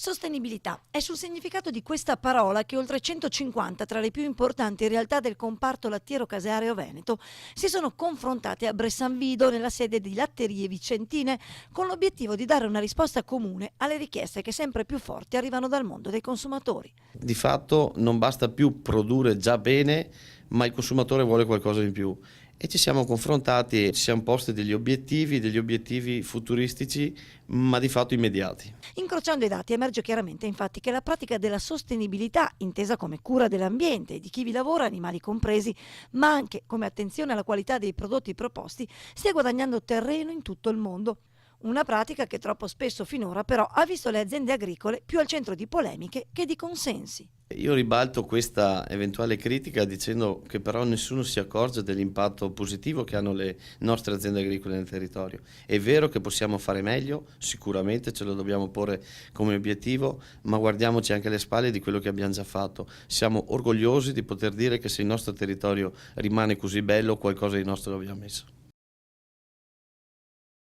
Sostenibilità è sul significato di questa parola che oltre 150 tra le più importanti realtà del comparto lattiero-caseareo veneto si sono confrontate a Bressanvido nella sede di Latterie Vicentine con l'obiettivo di dare una risposta comune alle richieste che sempre più forti arrivano dal mondo dei consumatori. Di fatto non basta più produrre già bene, ma il consumatore vuole qualcosa in più. E ci siamo confrontati e ci siamo posti degli obiettivi futuristici, ma di fatto immediati. Incrociando i dati emerge chiaramente infatti che la pratica della sostenibilità, intesa come cura dell'ambiente e di chi vi lavora, animali compresi, ma anche come attenzione alla qualità dei prodotti proposti, stia guadagnando terreno in tutto il mondo. Una pratica che troppo spesso finora però ha visto le aziende agricole più al centro di polemiche che di consensi. Io ribalto questa eventuale critica dicendo che però nessuno si accorge dell'impatto positivo che hanno le nostre aziende agricole nel territorio. È vero che possiamo fare meglio, sicuramente ce lo dobbiamo porre come obiettivo, ma guardiamoci anche alle spalle di quello che abbiamo già fatto. Siamo orgogliosi di poter dire che se il nostro territorio rimane così bello, qualcosa di nostro lo abbiamo messo.